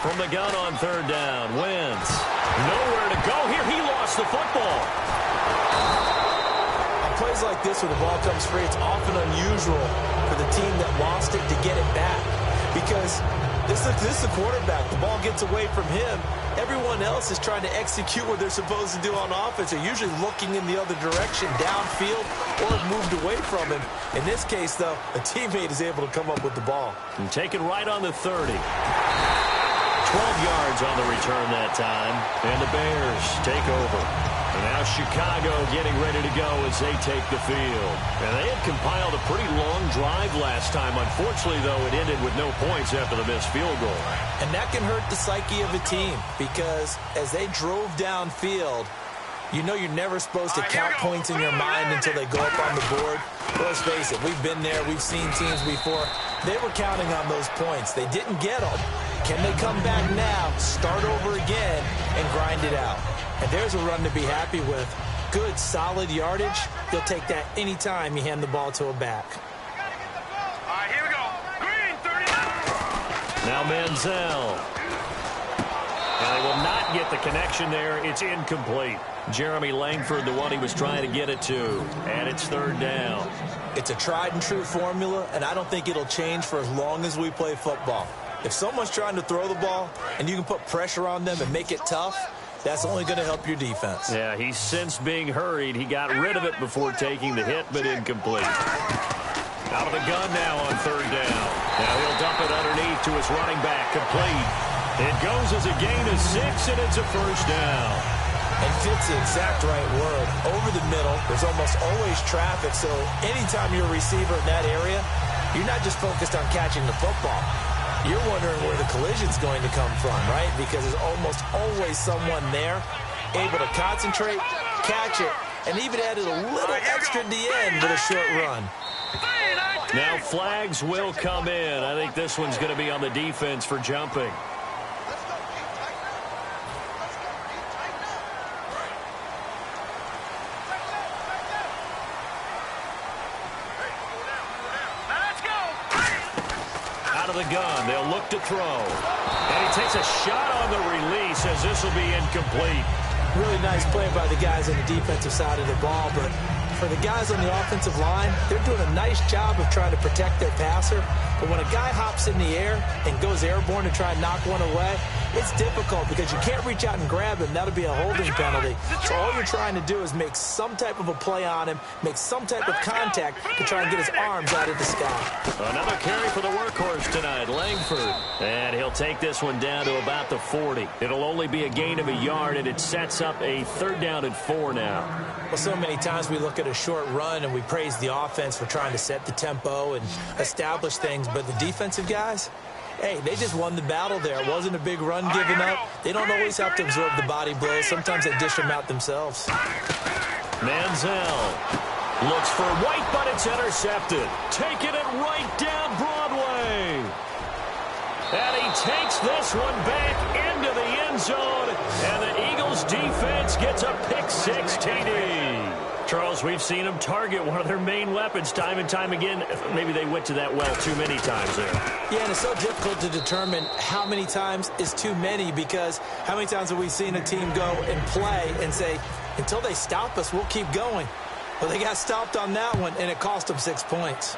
From the gun on 3rd down, Wentz. Nowhere to go here. He lost the football. On plays like this where the ball comes free, it's often unusual for the team that lost it to get it back. Because this is the quarterback. The ball gets away from him. Everyone else is trying to execute what they're supposed to do on offense. They're usually looking in the other direction, downfield, or moved away from him. In this case, though, a teammate is able to come up with the ball. And take it right on the 30. 12 yards on the return that time. And the Bears take over. And now Chicago getting ready to go as they take the field. And they had compiled a pretty long drive last time. Unfortunately, though, it ended with no points after the missed field goal. And that can hurt the psyche of a team because as they drove downfield, you know you're never supposed to count points in your mind until they go up on the board. But let's face it, we've been there. We've seen teams before. They were counting on those points. They didn't get them. Can they come back now, start over again, and grind it out? And there's a run to be happy with. Good, solid yardage. You'll take that anytime you hand the ball to a back. All right, here we go. Green, 39. Now Manziel. And they will not get the connection there. It's incomplete. Jeremy Langford, the one he was trying to get it to. And it's 3rd down. It's a tried-and-true formula, and I don't think it'll change for as long as we play football. If someone's trying to throw the ball and you can put pressure on them and make it tough, that's only going to help your defense. Yeah, he's since being hurried. He got rid of it before taking the hit, but incomplete. Out of the gun now on 3rd down. Now he'll dump it underneath to his running back, complete. It goes as a gain of 6, and it's a 1st down. And fits the exact right word. Over the middle, there's almost always traffic, so anytime you're a receiver in that area, you're not just focused on catching the football. You're wondering where the collision's going to come from, right? Because there's almost always someone there able to concentrate, catch it, and even added a little extra at the end with a short run. Now flags will come in. I think this one's going to be on the defense for jumping. out of the gun. They'll look to throw. And he takes a shot on the release as this will be incomplete. Really nice play by the guys on the defensive side of the ball, but for the guys on the offensive line, they're doing a nice job of trying to protect their passer. But when a guy hops in the air and goes airborne to try and knock one away, it's difficult because you can't reach out and grab him. That'll be a holding penalty. So all you're trying to do is make some type of a play on him, make some type of contact to try and get his arms out of the sky. Another carry for the workhorse tonight, Langford. And he'll take this one down to about the 40. It'll only be a gain of a yard, and it sets up a 3rd down and 4 now. Well, so many times we look at a short run and we praise the offense for trying to set the tempo and establish things, but the defensive guys, hey, they just won the battle there. It wasn't a big run given up. They don't always have to absorb the body blows. Sometimes they dish them out themselves. Manziel looks for White, but it's intercepted. Taking it right down Broadway. And he takes this one back into the end zone, and the Eagles defense gets a pick-6 TD. Charles, we've seen them target one of their main weapons time and time again. Maybe they went to that well too many times there. Yeah, and it's so difficult to determine how many times is too many, because how many times have we seen a team go and play and say, until they stop us, we'll keep going. Well, they got stopped on that one, and it cost them 6 points.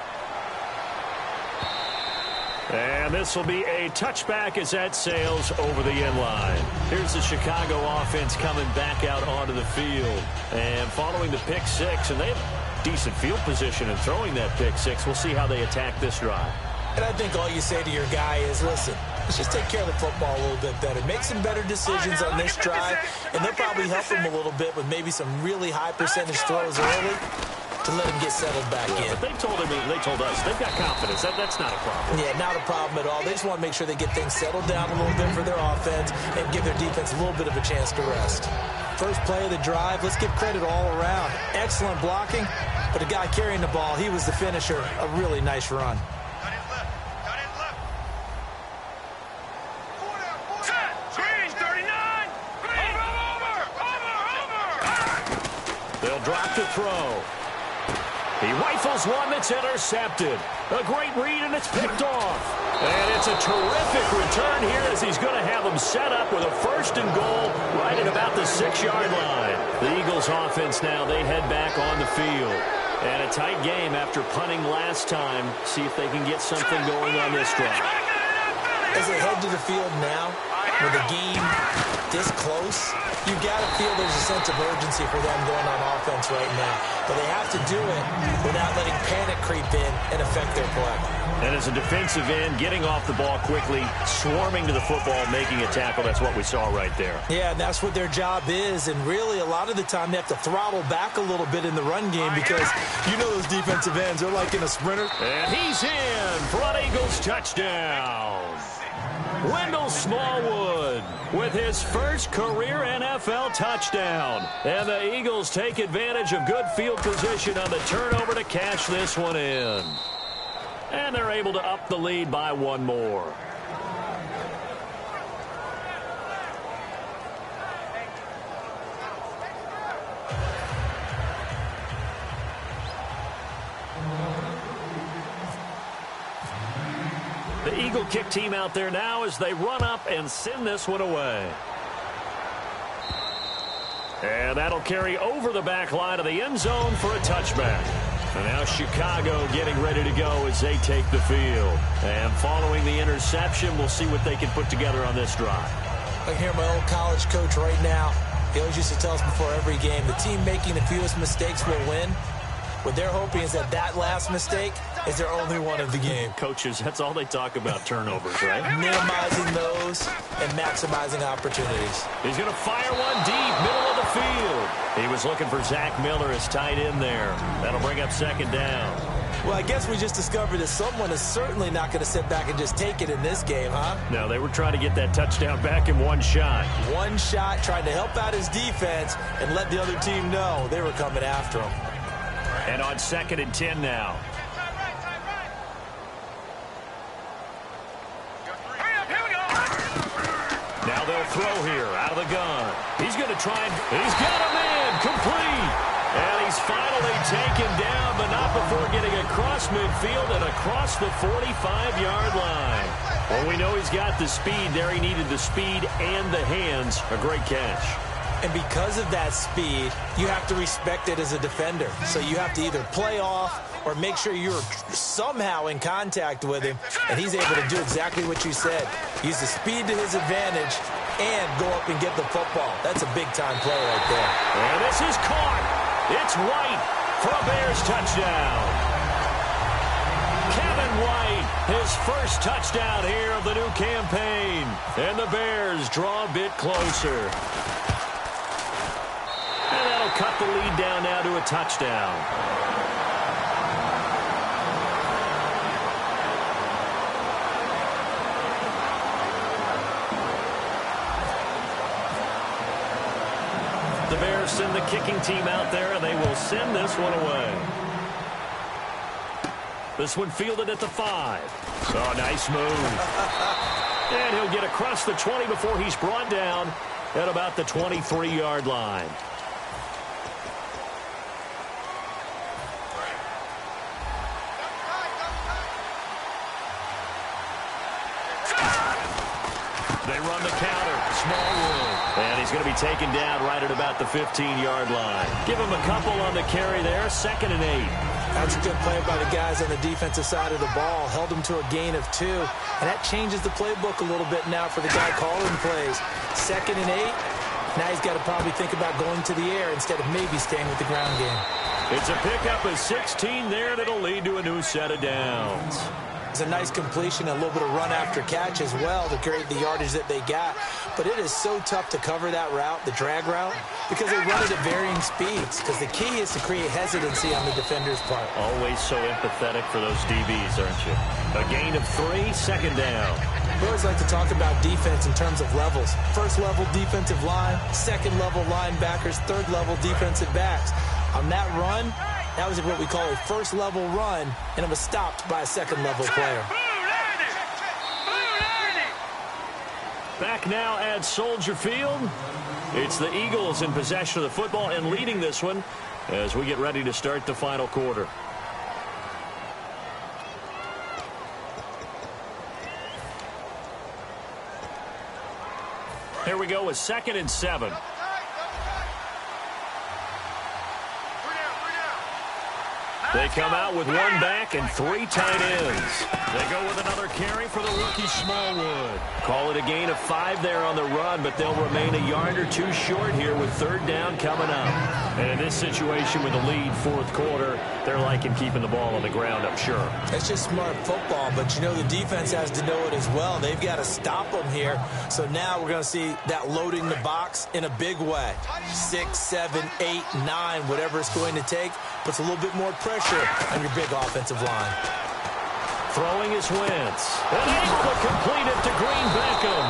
And this will be a touchback as that sails over the end line. Here's the Chicago offense coming back out onto the field. And following the pick-6, and they have decent field position in throwing that pick-6. We'll see how they attack this drive. And I think all you say to your guy is, listen, let's just take care of the football a little bit better. Make some better decisions on this drive, and they'll probably help him a little bit with maybe some really high percentage throws early to let him get settled back in. But they told us they've got confidence. That's not a problem. Yeah, not a problem at all. They just want to make sure they get things settled down a little bit for their offense and give their defense a little bit of a chance to rest. First play of the drive, let's give credit all around. Excellent blocking, but the guy carrying the ball, he was the finisher. A really nice run. They'll drop to throw. He rifles one that's intercepted. A great read, and it's picked off. And it's a terrific return here as he's going to have them set up with a 1st and goal right at about the 6-yard line. The Eagles offense now, they head back on the field. And a tight game after punting last time. See if they can get something going on this drive. As they head to the field now, with the game this close, you got to feel there's a sense of urgency for them going on offense right now. But they have to do it without letting panic creep in and affect their play. And as a defensive end, getting off the ball quickly, swarming to the football, making a tackle, that's what we saw right there. Yeah, and that's what their job is. And really, a lot of the time, they have to throttle back a little bit in the run game because you know those defensive ends, they're like in a sprinter. And he's in for an Eagles touchdown. Wendell Smallwood with his first career NFL touchdown. And the Eagles take advantage of good field position on the turnover to cash this one in. And they're able to up the lead by 1 more. The Eagle kick team out there now as they run up and send this one away. And that'll carry over the back line of the end zone for a touchback. And now Chicago getting ready to go as they take the field. And following the interception, we'll see what they can put together on this drive. I hear my old college coach right now. He always used to tell us before every game, the team making the fewest mistakes will win. What they're hoping is that that last mistake is their only one of the game. Coaches, that's all they talk about, turnovers, right? Minimizing those and maximizing opportunities. He's going to fire one deep, middle of the field. He was looking for Zach Miller as tight end there. That'll bring up 2nd down. Well, I guess we just discovered that someone is certainly not going to sit back and just take it in this game, huh? No, they were trying to get that touchdown back in one shot. One shot, trying to help out his defense and let the other team know they were coming after him. And on 2nd and 10 now. Now they'll throw here out of the gun. He's going to try and he's got a man complete. And he's finally taken down, but not before getting across midfield and across the 45-yard line. Well, we know he's got the speed there. He needed the speed and the hands. A great catch. And because of that speed, you have to respect it as a defender. So you have to either play off or make sure you're somehow in contact with him. And he's able to do exactly what you said. Use the speed to his advantage and go up and get the football. That's a big-time play right there. And this is caught. It's White for a Bears touchdown. Kevin White, his first touchdown here of the new campaign. And the Bears draw a bit closer. And that'll cut the lead down now to a touchdown. The Bears send the kicking team out there, and they will send this one away. This one fielded at the 5. Oh, nice move. And he'll get across the 20 before he's brought down at about the 23-yard line. They run the counter. Smallwood. And he's going to be taken down right at about the 15-yard line. Give him a couple on the carry there. 2nd and 8. That's a good play by the guys on the defensive side of the ball. Held him to a gain of 2. And that changes the playbook a little bit now for the guy calling plays. 2nd and 8. Now he's got to probably think about going to the air instead of maybe staying with the ground game. It's a pickup of 16 there, and it'll lead to a new set of downs. It's a nice completion, a little bit of run after catch as well to create the yardage that they got. But it is so tough to cover that route, the drag route, because they run it at varying speeds. Because the key is to create hesitancy on the defender's part. Always so empathetic for those DBs, aren't you? A gain of 3, 2nd down. We always like to talk about defense in terms of levels. First level defensive line, second level linebackers, third level defensive backs. On that run, that was what we call a first level run, and it was stopped by a second level player. Back now at Soldier Field. It's the Eagles in possession of the football and leading this one as we get ready to start the final quarter. Here we go with 2nd and 7. They come out with 1 back and 3 tight ends. They go with another carry for the rookie Smallwood. Call it a gain of 5 there on the run, but they'll remain a yard or 2 short here with 3rd down coming up. And in this situation with the lead 4th quarter, they're liking keeping the ball on the ground, I'm sure. It's just smart football, but you know the defense has to know it as well. They've got to stop them here. So now we're going to see that loading the box in a big way. 6, 7, 8, 9, whatever it's going to take, puts a little bit more pressure on your big offensive line. Throwing is Wentz. And able to complete it to Green Beckham.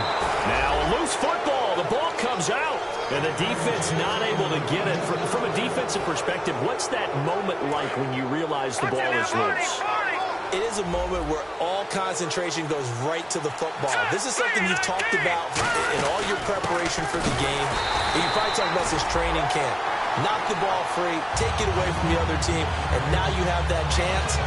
Now a loose football. The ball comes out. And the defense not able to get it. From a defensive perspective, what's that moment like when you realize the ball is loose? It is a moment where all concentration goes right to the football. This is something you've talked about in all your preparation for the game. And you probably talked about this training camp. Knock the ball free, take it away from the other team, and now you have that chance.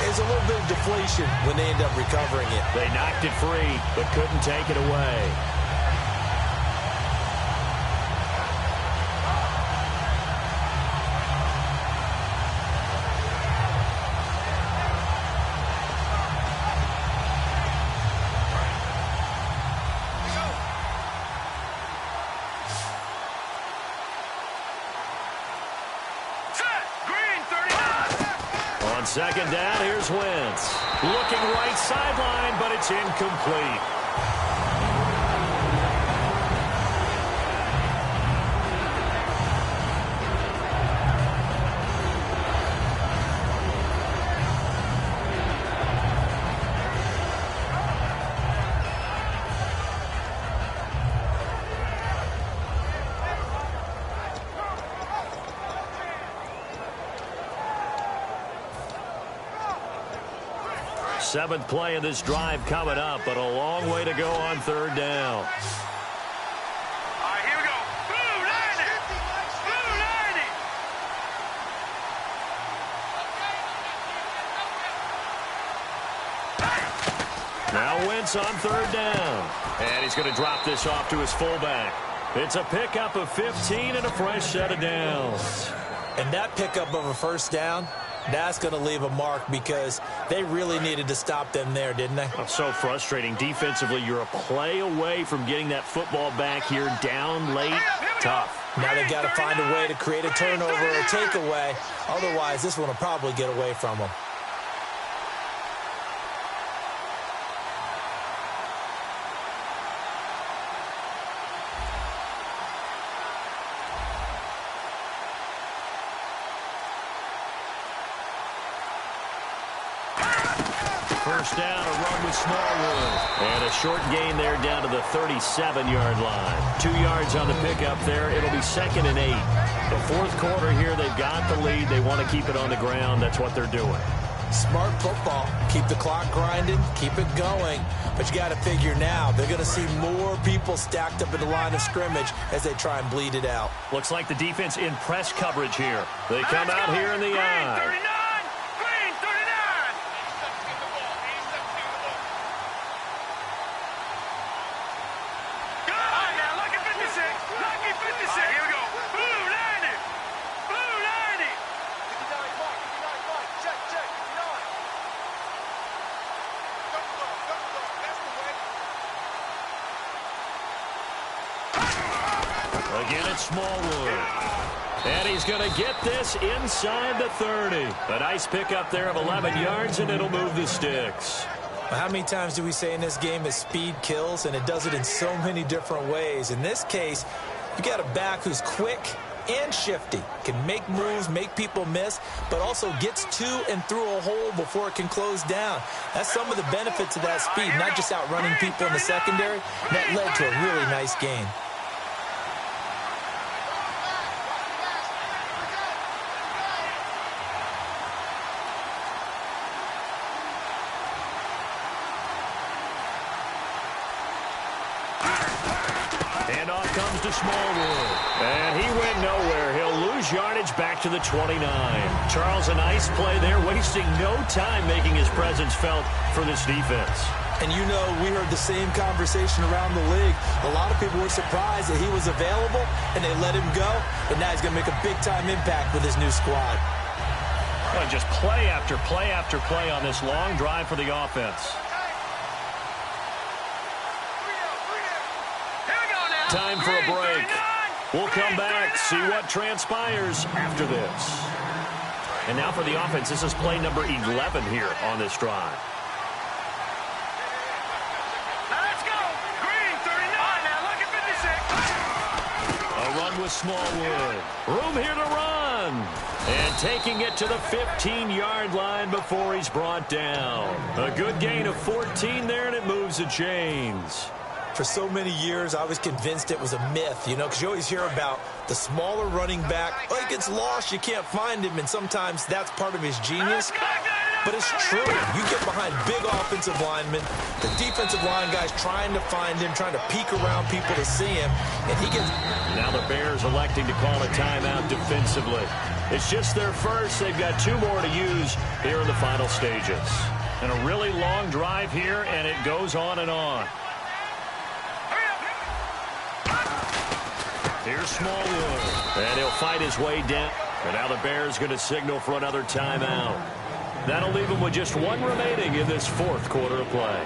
There's a little bit of deflation when they end up recovering it. They knocked it free, but couldn't take it away. On 2nd down, here's Wentz. Looking right sideline, but it's incomplete. Seventh play of this drive coming up, but a long way to go on 3rd down. All right, here we go. Blue 90. Blue 90. Now Wentz on third down. And he's going to drop this off to his fullback. It's a pickup of 15 and a fresh set of downs. And that pickup of a first down, that's going to leave a mark because they really needed to stop them there, didn't they? Oh, so frustrating. Defensively, you're a play away from getting that football back here down late. Tough. Now they've got to find a way to create a turnover or a takeaway. Otherwise, this one will probably get away from them. First down, a run with Smallwood. And a short gain there down to the 37-yard line. 2 yards on the pickup there. It'll be 2nd and 8. The fourth quarter here, they've got the lead. They want to keep it on the ground. That's what they're doing. Smart football. Keep the clock grinding. Keep it going. But you got to figure now, they're going to see more people stacked up in the line of scrimmage as they try and bleed it out. Looks like the defense in press coverage here. They come out here in the eye. Again, it's Smallwood. And he's going to get this inside the 30. A nice pickup there of 11 yards, and it'll move the sticks. How many times do we say in this game that speed kills, and it does it in so many different ways? In this case, you got a back who's quick and shifty, can make moves, make people miss, but also gets to and through a hole before it can close down. That's some of the benefits of that speed, not just outrunning people in the secondary. That led to a really nice gain. Comes to Smallwood. And he went nowhere. He'll lose yardage back to the 29. Charles, a nice play there, wasting no time making his presence felt for this defense. And you know, we heard the same conversation around the league. A lot of people were surprised that he was available, and they let him go. And now he's going to make a big-time impact with his new squad. Well, just play after play after play on this long drive for the offense. Time for a break. We'll come back, see what transpires after this. And now for the offense, this is play number 11 here on this drive. Let's go. Green, 39. Now look at 56. A run with Smallwood. Room here to run. And taking it to the 15-yard line before he's brought down. A good gain of 14 there, and it moves the chains. For so many years, I was convinced it was a myth, you know, because you always hear about the smaller running back. Oh, he gets lost, you can't find him, and sometimes that's part of his genius. But it's true. You get behind big offensive linemen, the defensive line guys trying to find him, trying to peek around people to see him, and he gets... Now the Bears electing to call a timeout defensively. It's just their first. They've got 2 more to use here in the final stages. And a really long drive here, and it goes on and on. Here's Smallwood, and he'll fight his way down. And now the Bears going to signal for another timeout. That'll leave him with just 1 remaining in this fourth quarter of play.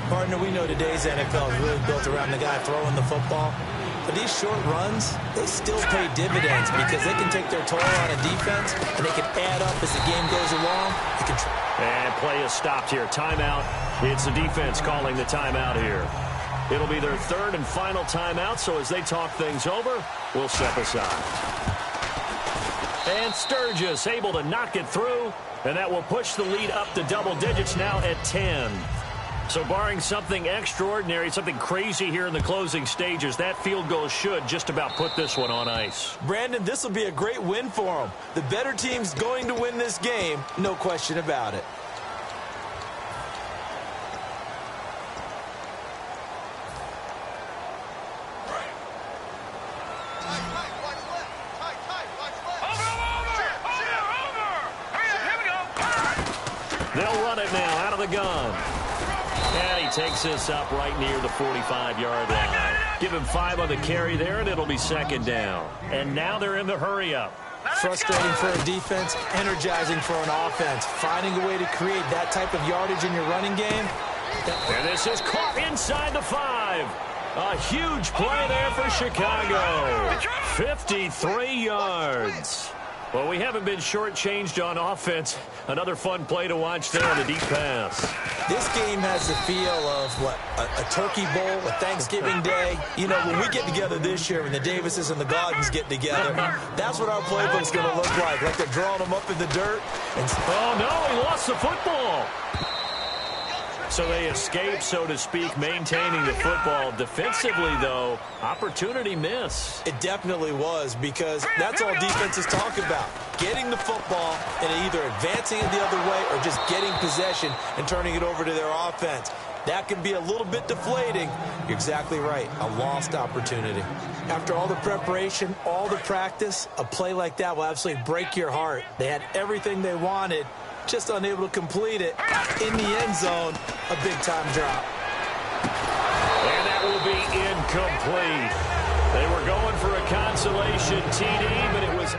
Partner, we know today's NFL is really built around the guy throwing the football. But these short runs, they still pay dividends because they can take their toll on a defense, and they can add up as the game goes along. And play is stopped here. Timeout. It's the defense calling the timeout here. It'll be their 3rd and final timeout, so as they talk things over, we'll step aside. And Sturgis able to knock it through, and that will push the lead up to double digits now at 10. So barring something extraordinary, something crazy here in the closing stages, that field goal should just about put this one on ice. Brandon, this will be a great win for them. The better team's going to win this game, no question about it. They'll run it now out of the gun. And he takes this up right near the 45-yard line. Give him 5 on the carry there, and it'll be second down. And now they're in the hurry-up. Frustrating for a defense, energizing for an offense. Finding a way to create that type of yardage in your running game. And this is caught inside the 5. A huge play there for Chicago. 53 yards. Well, we haven't been shortchanged on offense. Another fun play to watch there on the deep pass. This game has the feel of, what, a turkey bowl, a Thanksgiving day. You know, when we get together this year, when the Davises and the Gaudens get together, that's what our playbook's going to look like they're drawing them up in the dirt. Oh, no, he lost the football. So they escape, so to speak, maintaining the football. Defensively, though, opportunity miss. It definitely was, because that's all defenses talk about. Getting the football and either advancing it the other way or just getting possession and turning it over to their offense. That can be a little bit deflating. You're exactly right. A lost opportunity. After all the preparation, all the practice, a play like that will absolutely break your heart. They had everything they wanted, just unable to complete it. In the end zone, a big-time drop. And that will be incomplete. They were going for a consolation TD, but it was...